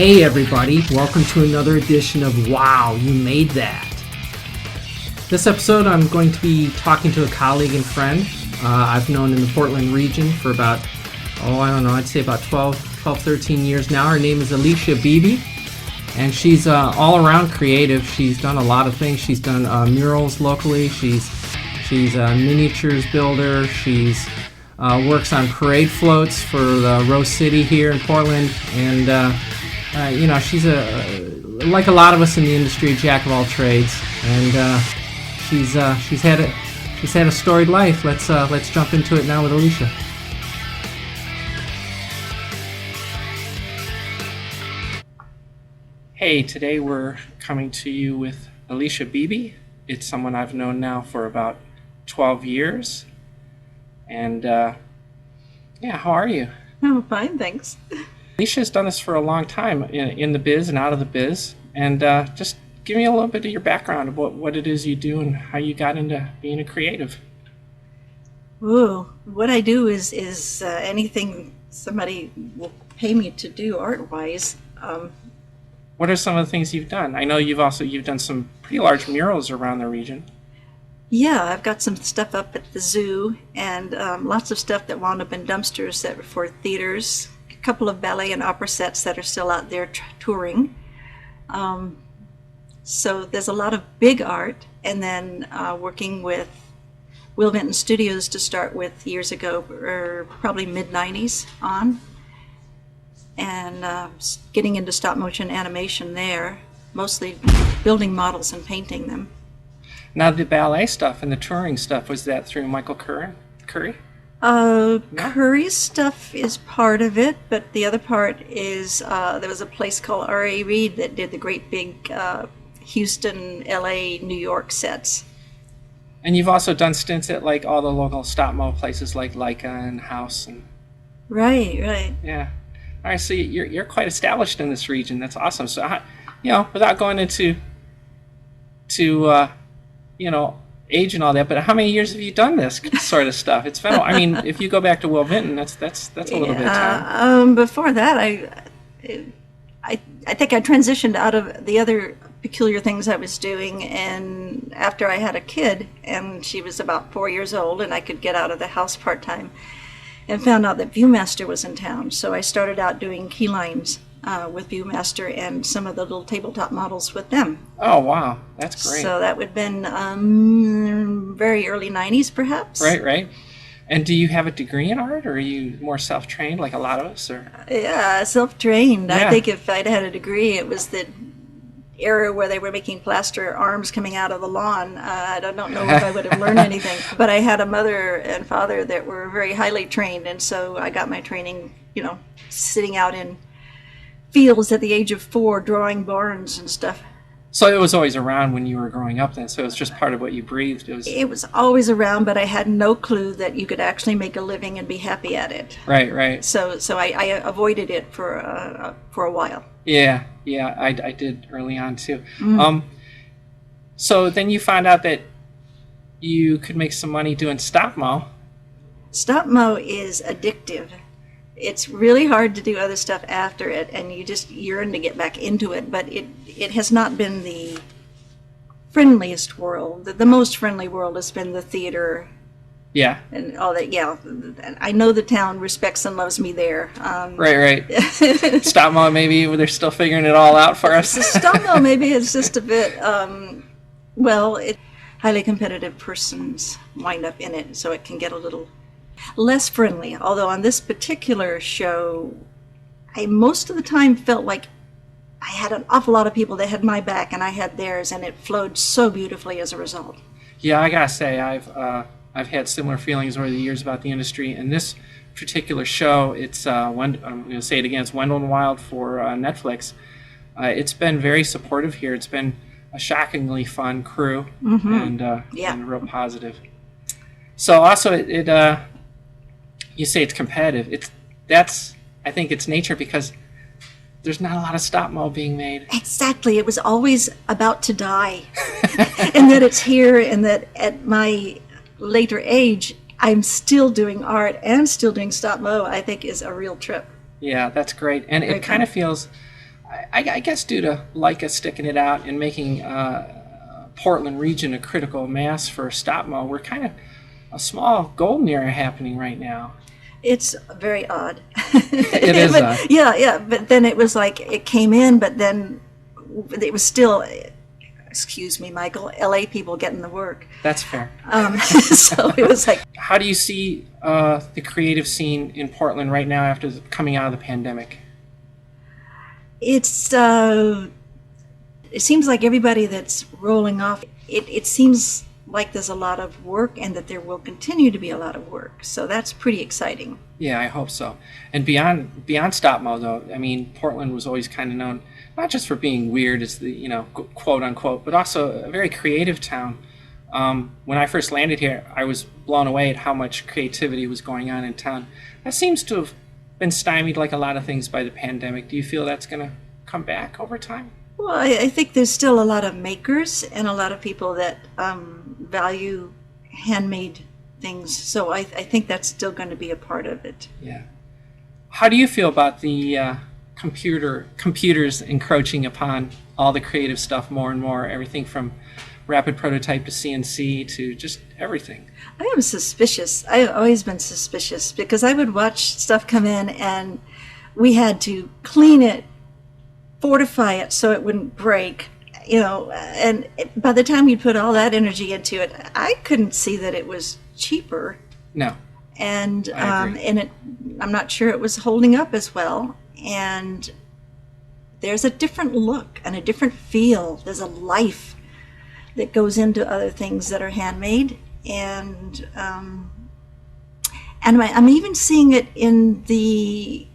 Hey everybody, welcome to another edition of Wow, You Made That. This episode I'm going to be talking to a colleague and friend I've known in the Portland region for about, I'd say about 12, 13 years now. Her name is Elecia Beebe, and she's all around creative. She's done a lot of things. She's done murals locally. She's a miniatures builder. She's works on parade floats for the Rose City here in Portland, and she's like a lot of us in the industry, a jack of all trades, and she's had a storied life. Let's jump into it now with Elecia. Hey, today we're coming to you with Elecia Beebe. It's someone I've known now for about 12 years. And how are you? Oh, fine, thanks. Alicia's done this for a long time in the biz and out of the biz. And just give me a little bit of your background of what it is you do and how you got into being a creative. Ooh, what I do is anything somebody will pay me to do art-wise. What are some of the things you've done? I know you've done some pretty large murals around the region. Yeah, I've got some stuff up at the zoo, and lots of stuff that wound up in dumpsters that were for theaters. A couple of ballet and opera sets that are still out there touring. So there's a lot of big art, and then working with Will Vinton Studios to start with years ago, or probably mid-90s on, and getting into stop-motion animation there, mostly building models and painting them. Now, the ballet stuff and the touring stuff, was that through Michael Curry? Curry's stuff is part of it, but the other part is there was a place called R.A. Reed that did the great big Houston, L.A., New York sets. And you've also done stints at like all the local stop-mo places like Leica and House. And Right. Yeah. All right, so you're quite established in this region. That's awesome. So, without going into age and all that, but how many years have you done this sort of stuff? It's been, if you go back to Will Vinton, that's a little bit of time. Before that, I think I transitioned out of the other peculiar things I was doing, and after I had a kid, and she was about 4 years old, and I could get out of the house part-time, and found out that ViewMaster was in town. So I started out doing key lines with ViewMaster and some of the little tabletop models with them. Oh, wow. That's great. So that would have been very early 90s, perhaps. Right. And do you have a degree in art, or are you more self-trained like a lot of us? Or? Yeah, self-trained. Yeah. I think if I'd had a degree, it was the era where they were making plaster arms coming out of the lawn. I don't know if I would have learned anything. But I had a mother and father that were very highly trained, and so I got my training, sitting out in fields at the age of 4, drawing barns and stuff. So it was always around when you were growing up then, so it was just part of what you breathed. It was always around, but I had no clue that you could actually make a living and be happy at it. Right. So I avoided it for a while. Yeah, I did early on too. Mm. So then you found out that you could make some money doing stop-mo. Stop-mo is addictive. It's really hard to do other stuff after it, and you just yearn to get back into it, but it has not been the friendliest world. The most friendly world has been the theater. Yeah. And all that, yeah. I know the town respects and loves me there. Right. Stop-mo, maybe they're still figuring it all out for us. Stop-mo, maybe it's just a bit, highly competitive persons wind up in it, so it can get a little less friendly. Although on this particular show, I most of the time felt like I had an awful lot of people that had my back and I had theirs, and it flowed so beautifully as a result. Yeah, I gotta say, I've had similar feelings over the years about the industry. And this particular show, it's I'm going to say it again, it's Wendell and Wild for Netflix. It's been very supportive here. It's been a shockingly fun crew, and real positive. So also, you say it's competitive. I think it's nature, because there's not a lot of stop-mo being made. Exactly. It was always about to die. And that it's here, and that at my later age, I'm still doing art and still doing stop-mo, I think is a real trip. Yeah, that's great. And it kind of feels, I guess due to Leica sticking it out and making Portland region a critical mass for stop mo, we're kind of a small golden era happening right now. It's very odd. It is but, odd. Yeah. But then it was like it came in, but then it was still, excuse me, Michael, LA people getting the work. That's fair. So it was like. How do you see the creative scene in Portland right now after coming out of the pandemic? It seems like everybody that's rolling off, it seems like there's a lot of work and that there will continue to be a lot of work. So that's pretty exciting. Yeah, I hope so. And beyond stop mo, though, I mean, Portland was always kind of known not just for being weird, as the quote unquote, but also a very creative town. When I first landed here, I was blown away at how much creativity was going on in town. That seems to have been stymied, like a lot of things, by the pandemic. Do you feel that's going to come back over time? Well, I think there's still a lot of makers and a lot of people that value handmade things. So I think that's still going to be a part of it. Yeah. How do you feel about the computers encroaching upon all the creative stuff more and more? Everything from rapid prototype to CNC to just everything. I am suspicious. I've always been suspicious because I would watch stuff come in and we had to clean it, fortify it so it wouldn't break, and by the time you put all that energy into it, I couldn't see that it was cheaper. No. And I agree. and I'm not sure it was holding up as well. And there's a different look and a different feel. There's a life that goes into other things that are handmade, and I'm even seeing it in the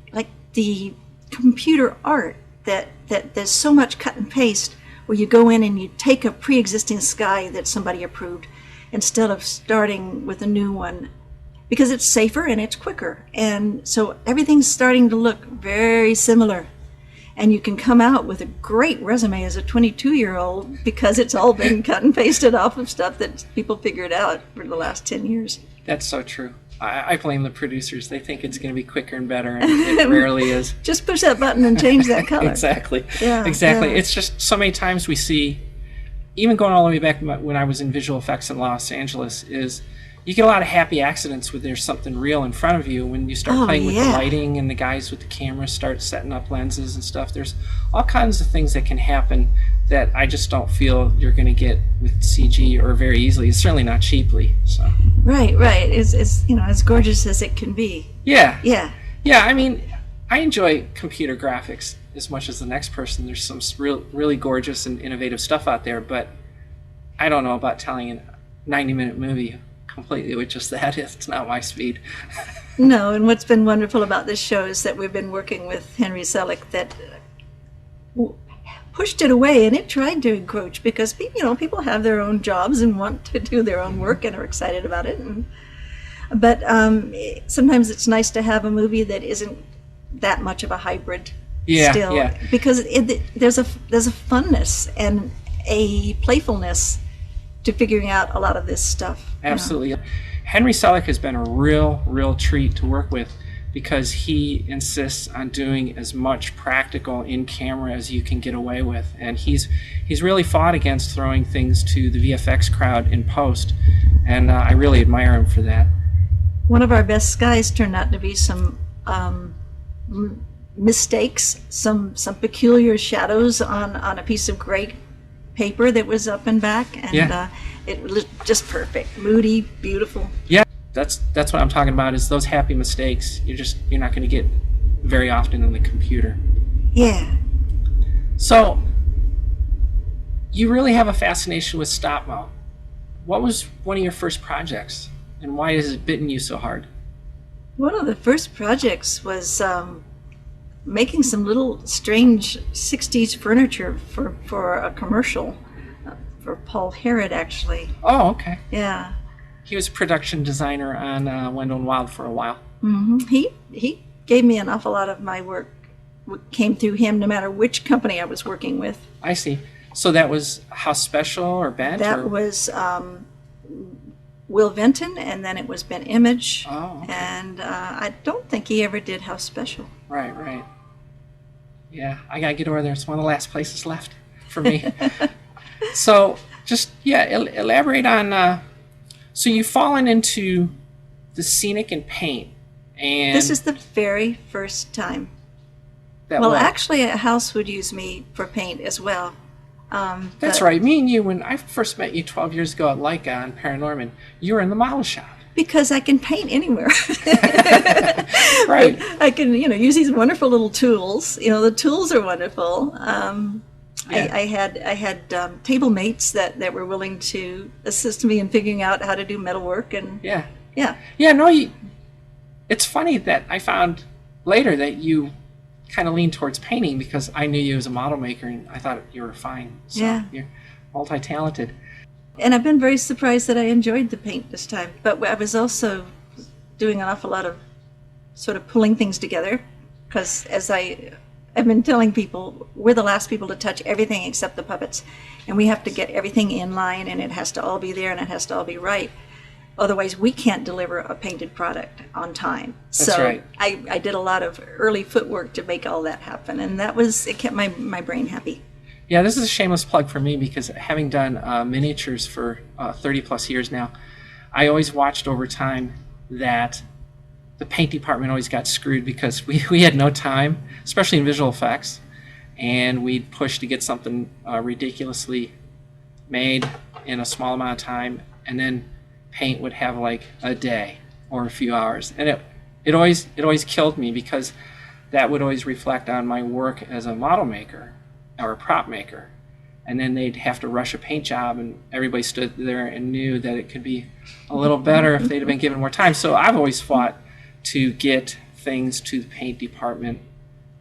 computer art that there's so much cut and paste where you go in and you take a pre-existing sky that somebody approved instead of starting with a new one, because it's safer and it's quicker, and so everything's starting to look very similar. And you can come out with a great resume as a 22-year-old because it's all been cut and pasted off of stuff that people figured out for the last 10 years. That's so true. I blame the producers. They think it's going to be quicker and better, and it rarely is. Just push that button and change that color. Exactly. Yeah, exactly. yeah. It's just so many times we see, even going all the way back when I was in visual effects in Los Angeles, is you get a lot of happy accidents when there's something real in front of you. When you start playing with the lighting and the guys with the cameras start setting up lenses and stuff, there's all kinds of things that can happen that I just don't feel you're going to get with CG or very easily. It's certainly not cheaply. So. Right. It's as gorgeous as it can be. Yeah. Yeah. Yeah. I mean, I enjoy computer graphics as much as the next person. There's some really gorgeous and innovative stuff out there, but I don't know about telling a 90-minute movie completely with just that. It's not my speed. No, and what's been wonderful about this show is that we've been working with Henry Selick that pushed it away, and it tried to encroach because people have their own jobs and want to do their own work and are excited about it. But sometimes it's nice to have a movie that isn't that much of a hybrid. Still, because there's a funness and a playfulness to figuring out a lot of this stuff. Absolutely. Henry Selick has been a real treat to work with because he insists on doing as much practical in camera as you can get away with, and he's really fought against throwing things to the VFX crowd in post, and I really admire him for that. One of our best skies turned out to be some mistakes, some peculiar shadows on a piece of gray paper that was up and back, and it was just perfect, moody, beautiful. Yeah, that's what I'm talking about, is those happy mistakes you're not going to get very often in the computer. Yeah. So you really have a fascination with stop mo. What was one of your first projects, and why has it bitten you so hard? One of the first projects was making some little strange 60s furniture for a commercial for Paul Herod, actually. Oh, okay. Yeah. He was a production designer on Wendell and Wild for a while. Mm-hmm. He gave me an awful lot of my work came through him, no matter which company I was working with. I see. So that was House Special or Bent? That was Will Vinton, and then it was Ben Image. Oh, okay. And I don't think he ever did House Special. Right. Yeah, I gotta get over there. It's one of the last places left for me. So just, elaborate on, so you've fallen into the scenic and paint. And This is the very first time. that Well, what? actually, a house would use me for paint as well. That's but- right. Me and you, when I first met you 12 years ago at Leica on Paranorman, you were in the model shop. Because I can paint anywhere. Right. I can, use these wonderful little tools. The tools are wonderful. Yeah. I had table mates that were willing to assist me in figuring out how to do metalwork, and Yeah. yeah. Yeah, no, it's funny that I found later that you kind of leaned towards painting because I knew you as a model maker and I thought you were fine. So Yeah. you're multi-talented. And I've been very surprised that I enjoyed the paint this time. But I was also doing an awful lot of sort of pulling things together, because as I've been telling people, we're the last people to touch everything except the puppets. And we have to get everything in line, and it has to all be there, and it has to all be right. Otherwise, we can't deliver a painted product on time. That's So right. I did a lot of early footwork to make all that happen. And it kept my brain happy. Yeah, this is a shameless plug for me because having done miniatures for 30 plus years now, I always watched over time that the paint department always got screwed because we had no time, especially in visual effects, and we'd push to get something ridiculously made in a small amount of time, and then paint would have like a day or a few hours, and it always killed me because that would always reflect on my work as a model maker or a prop maker, and then they'd have to rush a paint job, and everybody stood there and knew that it could be a little better if they'd have been given more time. So I've always fought to get things to the paint department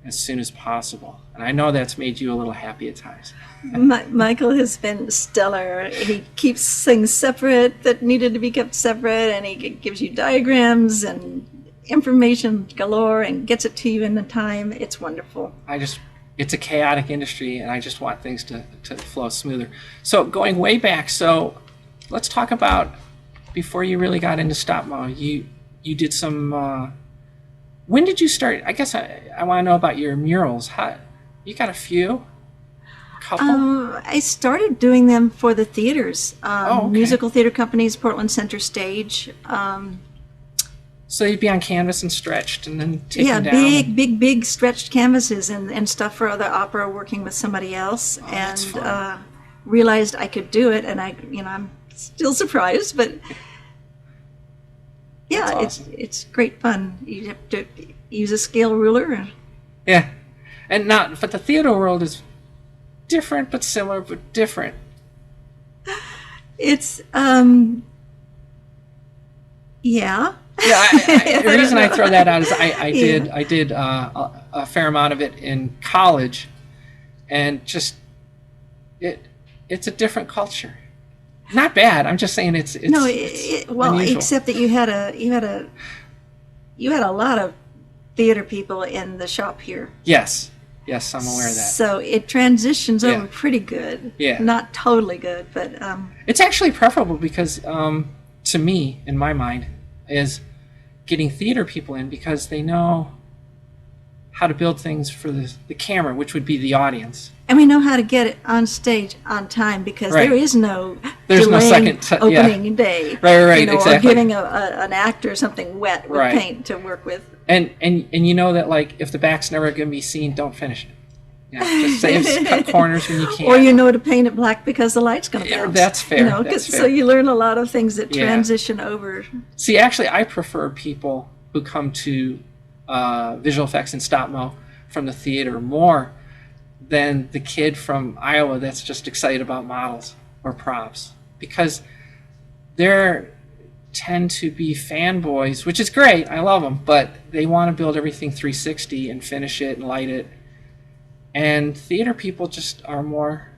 as soon as possible, and I know that's made you a little happy at times. Michael has been stellar. He keeps things separate that needed to be kept separate, and he gives you diagrams and information galore and gets it to you in the time. It's wonderful. It's a chaotic industry, and I just want things to flow smoother. So going way back, so let's talk about before you really got into stop mo. You did some. When did you start? I guess I want to know about your murals. How you got a few? Couple? I started doing them for the theaters, okay. musical theater companies, Portland Center Stage. So you'd be on canvas and stretched, and then taken Yeah, down. big stretched canvases and stuff for other opera, working with somebody else, that's and fun. realized I could do it, and I'm still surprised, but yeah, That's awesome. it's great fun. You have to use a scale ruler. Yeah, but the theater world is different, but similar, but different. It's yeah. Yeah, the reason I throw that out is I Yeah. did a fair amount of it in college, and just it's a different culture. Not bad. I'm just saying it's No, it's well, unusual. except that you had a lot of theater people in the shop here. Yes, I'm aware of that. So it transitions Yeah. over pretty good. Yeah. Not totally good, but It's actually preferable because, to me, in my mind, is getting theater people in because they know how to build things for the camera, which would be the audience. and we know how to get it on stage on time because Right. there is no There's no delaying second yeah. opening day. Right, Or exactly. giving an actor something wet with Right. paint to work with. And you know that, like, if the back's never going to be seen, don't finish it. Just say cut corners when you can. Or you know to paint it black because the light's going to Yeah, bounce. that's fair, that's 'cause- fair. So you learn a lot of things that Yeah. transition over. See, actually, I prefer people who come to visual effects and stop mo from the theater more than the kid from Iowa that's just excited about models or props, because they tend to be fanboys, which is great. I love them, but they want to build everything 360 and finish it and light it. And theater people just are more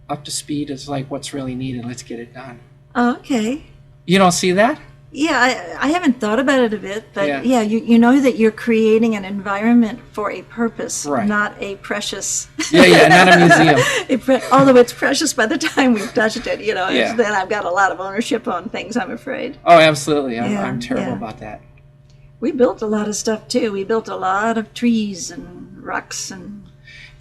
up to speed as like what's really needed. Let's get it done. Okay. You don't see that? Yeah, I haven't thought about it a bit, but Yeah. yeah, you know that you're creating an environment for a purpose, Right. not a precious. Yeah, not a museum. Although it's precious by the time we've touched it, Yeah. then I've got a lot of ownership on things, I'm afraid. Oh, absolutely. Yeah, I'm terrible yeah. about that. We built a lot of stuff too. We built a lot of trees and rocks and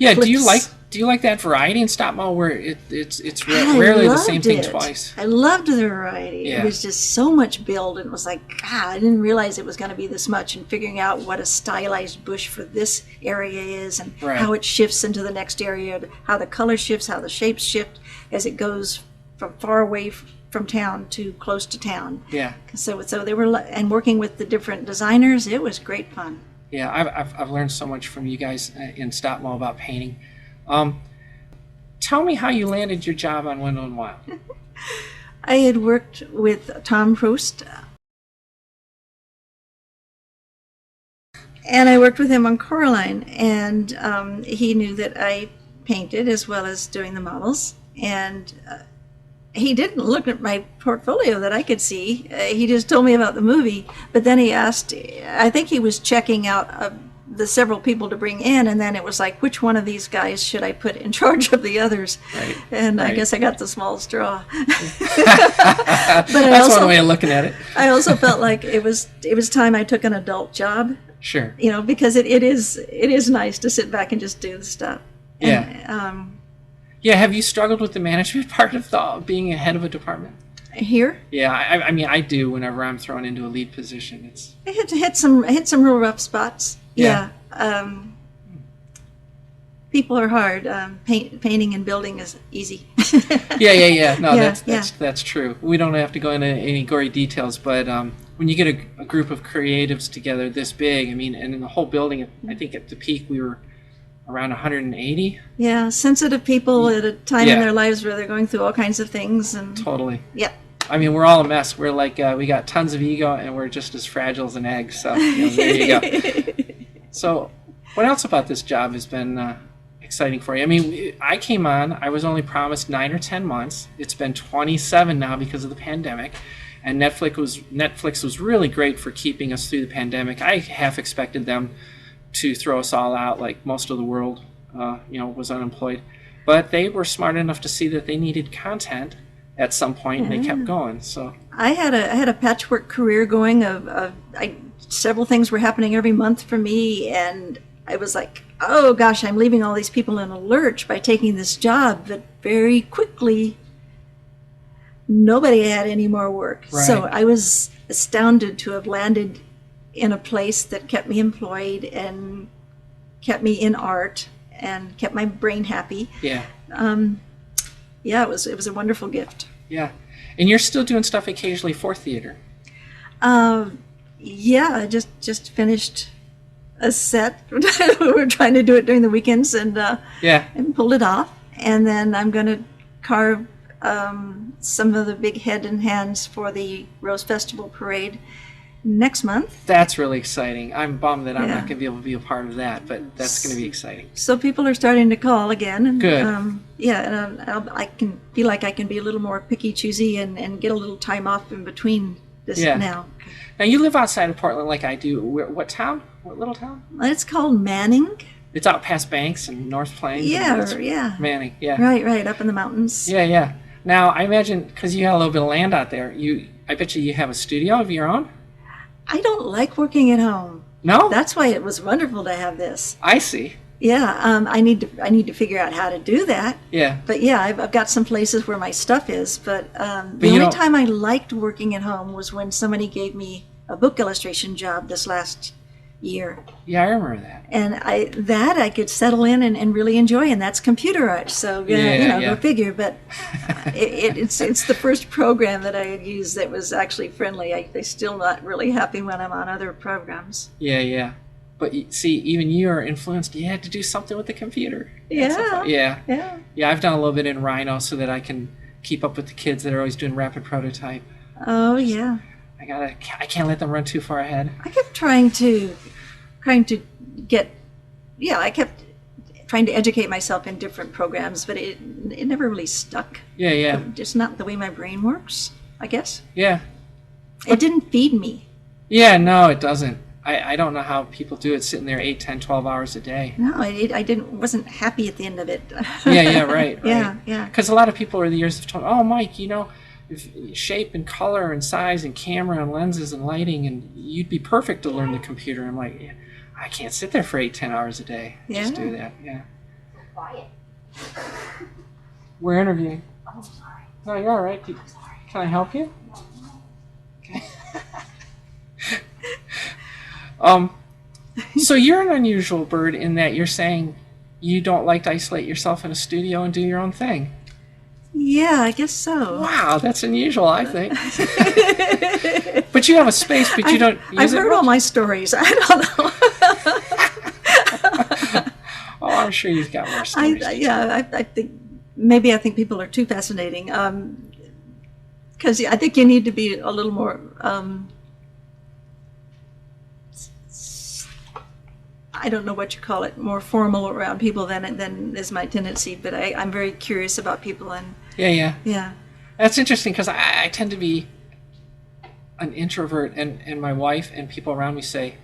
Yeah. flips. Do you like that variety in stop mo where it's I rarely the loved same thing it. twice? I loved the variety. Yeah. It was just so much build, and it was like, God, I didn't realize it was going to be this much. And figuring out what a stylized bush for this area is, and Right. how it shifts into the next area, how the color shifts, how the shapes shift as it goes from far away from town to close to town. Yeah. So they were, and working with the different designers, it was great fun. Yeah. I've learned so much from you guys in stop mo about painting. Tell me how you landed your job on Wendell and Wild. I had worked with Tom Proust, and I worked with him on Coraline, and he knew that I painted as well as doing the models, and he didn't look at my portfolio that I could see. He just told me about the movie, but then he asked, I think he was checking out the several people to bring in, and then it was like, which one of these guys should I put in charge of the others? Right. And Right. I guess I got the small straw. That's one way of looking at it. I also felt like it was time I took an adult job, Sure. because it is nice to sit back and just do the stuff. Yeah. And, Yeah. Have you struggled with the management part of being a head of a department? here, Yeah. I mean, I do whenever I'm thrown into a lead position. It's I hit some real rough spots. Yeah. People are hard. Painting and building is easy. yeah. No, Yeah, that's true. We don't have to go into any gory details, but when you get a group of creatives together this big, I mean, and in the whole building, I think at the peak we were around 180. Yeah, sensitive people at a time in Yeah. their lives where they're going through all kinds of things, and Totally. yeah. I mean, we're all a mess. We're like we got tons of ego, and we're just as fragile as an egg. So there you go. So, what else about this job has been exciting for you? I mean, I came on. I was only promised 9 or 10 months. It's been 27 now because of the pandemic, and Netflix was really great for keeping us through the pandemic. I half expected them to throw us all out, like most of the world, was unemployed, but they were smart enough to see that they needed content at some point, and they kept going. So I had a patchwork career going several things were happening every month for me, and I was like, oh gosh, I'm leaving all these people in a lurch by taking this job. But very quickly, nobody had any more work. Right. So I was astounded to have landed in a place that kept me employed and kept me in art and kept my brain happy. yeah, Yeah, it was a wonderful gift. yeah. And you're still doing stuff occasionally for theater. Yeah, I just finished a set. We were trying to do it during the weekends and Yeah, pulled it off. And then I'm going to carve some of the big head and hands for the Rose Festival Parade next month. that's really exciting. I'm bummed that I'm Yeah. not going to be able to be a part of that, but that's going to be exciting. So people are starting to call again. And, Good. Yeah, and I can feel like I can be a little more picky, choosy, and get a little time off in between this Yeah. now. Now you live outside of Portland, like I do. What town? What little town? It's called Manning. It's out past Banks and North Plains. Yeah, yeah. Manning. Yeah. Right, up in the mountains. Yeah, yeah. Now I imagine because you got a little bit of land out there, I bet you have a studio of your own. I don't like working at home. No, That's why it was wonderful to have this. I see. Yeah, I need to figure out how to do that. Yeah, But yeah, I've got some places where my stuff is. But the you only don't- time I liked working at home was when somebody gave me a book illustration job this last year, yeah, I remember that. and I could settle in and really enjoy, and that's computer art. So Yeah. go figure. But it's the first program that I had used that was actually friendly. I'm still not really happy when I'm on other programs. Yeah, yeah. But see, even you are influenced. You had to do something with the computer. Yeah. Yeah. Yeah. I've done a little bit in Rhino so that I can keep up with the kids that are always doing rapid prototype. Oh yeah. I can't let them run too far ahead. I kept trying to get. Yeah, I kept trying to educate myself in different programs, but it never really stuck. Yeah, yeah, Just not the way my brain works, I guess. yeah. It didn't feed me. Yeah, no, it doesn't. I don't know how people do it sitting there 8, 10, 12 hours a day. No, wasn't happy at the end of it. Yeah, right. Yeah. Because a lot of people over the years have told me, oh, Mike, shape and color and size and camera and lenses and lighting, and you'd be perfect to learn the computer. I'm like, yeah, I can't sit there for 8, 10 hours a day. Just Yeah. do that. Yeah. quiet. We're interviewing. Oh, sorry. No, you're all right. I'm sorry. Can I help you? Okay. So you're an unusual bird in that you're saying you don't like to isolate yourself in a studio and do your own thing. Yeah, I guess so. Wow, that's unusual, I think. But you have a space, but you don't use I've it heard much? all my stories. I don't know. Oh, I'm sure you've got more stories. I think people are too fascinating. Because I think you need to be a little more. I don't know what you call it, more formal around people than is my tendency. But I'm very curious about people, and Yeah. That's interesting because I tend to be an introvert, and my wife and people around me say,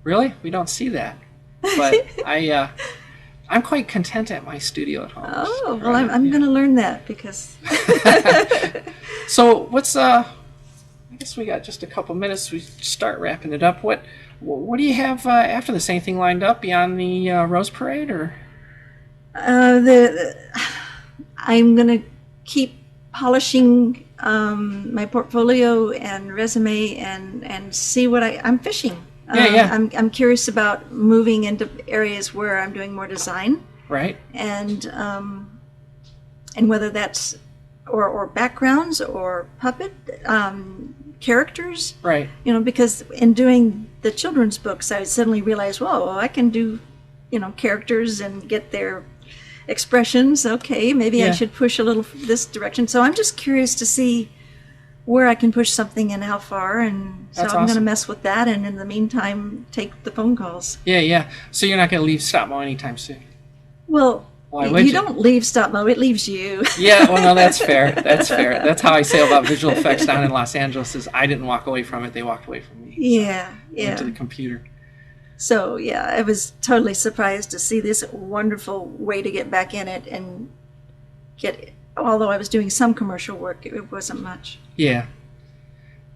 "Really? We don't see that." But I'm quite content at my studio at home. Oh, well, I'm going to learn that because. So what's I guess we got just a couple minutes. We start wrapping it up. What do you have after this? Anything lined up beyond the Rose Parade, or? I'm going to keep polishing my portfolio and resume and see what I'm fishing. I'm curious about moving into areas where I'm doing more design. Right. And whether that's or backgrounds or puppet characters. Right. Because in doing the children's books, I suddenly realized, whoa, I can do, characters and get their expressions. Okay, maybe I should push a little this direction. So I'm just curious to see where I can push something and how far, and so I'm going to mess with that, and in the meantime, take the phone calls. Yeah. So you're not going to leave Stop Mo anytime soon? Well, why would you don't leave Stop Mo, it leaves you. Yeah, well, no, that's fair. That's fair. That's how I say about visual effects down in Los Angeles is I didn't walk away from it, they walked away from me. Yeah. Went to the computer. So, I was totally surprised to see this wonderful way to get back in it and although I was doing some commercial work, it wasn't much. Yeah.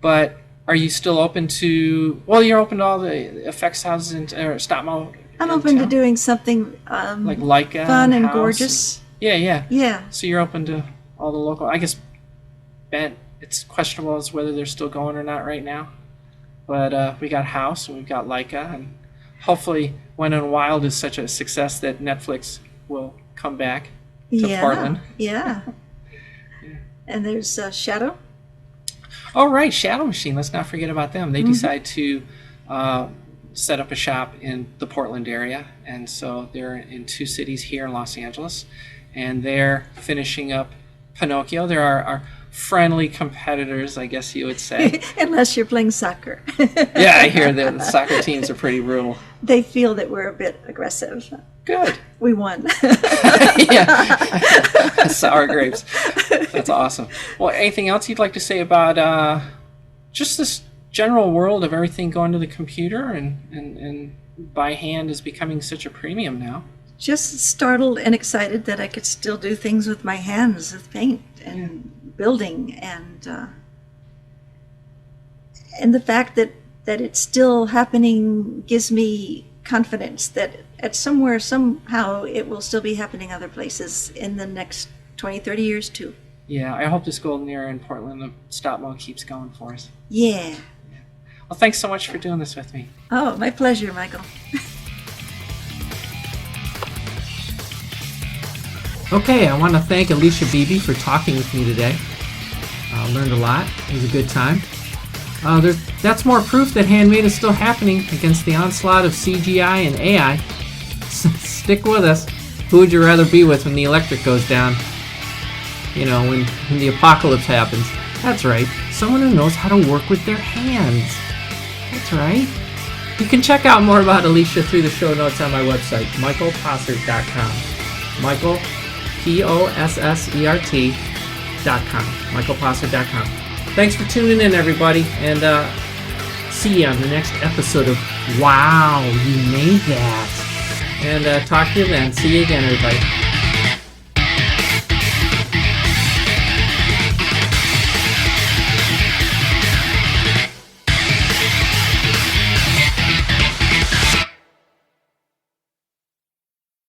But are you still open to, you're open to all the effects houses or Stop Mo? I'm open to doing something like Leica fun and gorgeous. Yeah. So you're open to all the local, I guess, Bent, it's questionable as whether they're still going or not right now. But we got House and we've got Leica, and hopefully When and Wild is such a success that Netflix will come back to Portland. Yeah. And there's Shadow. Oh, right, Shadow Machine. Let's not forget about them. They decide to set up a shop in the Portland area, and so they're in 2 cities here in Los Angeles, and they're finishing up Pinocchio. There are our friendly competitors, I guess you would say. Unless you're playing soccer. Yeah, I hear that the soccer teams are pretty brutal. They feel that we're a bit aggressive. Good. We won. Yeah. Sour grapes. That's awesome. Well, anything else you'd like to say about just this general world of everything going to the computer and by hand is becoming such a premium now? Just startled and excited that I could still do things with my hands with paint and building, and the fact that it's still happening gives me confidence that somehow it will still be happening other places in the next 20-30 years too. Yeah, I hope this golden era in Portland of Stop Mo keeps going for us. Yeah. Well, thanks so much for doing this with me. Oh, my pleasure, Michael. Okay, I want to thank Elecia Beebe for talking with me today. Learned a lot. It was a good time. That's more proof that handmade is still happening against the onslaught of CGI and AI. Stick with us. Who would you rather be with when the electric goes down? When the apocalypse happens. That's right. Someone who knows how to work with their hands. That's right. You can check out more about Elecia through the show notes on my website, michaelpossert.com. Michael, POSSERT.com. michaelpossert.com. Thanks for tuning in, everybody, and see you on the next episode of Wow, You Made That. And talk to you then. See you again, everybody.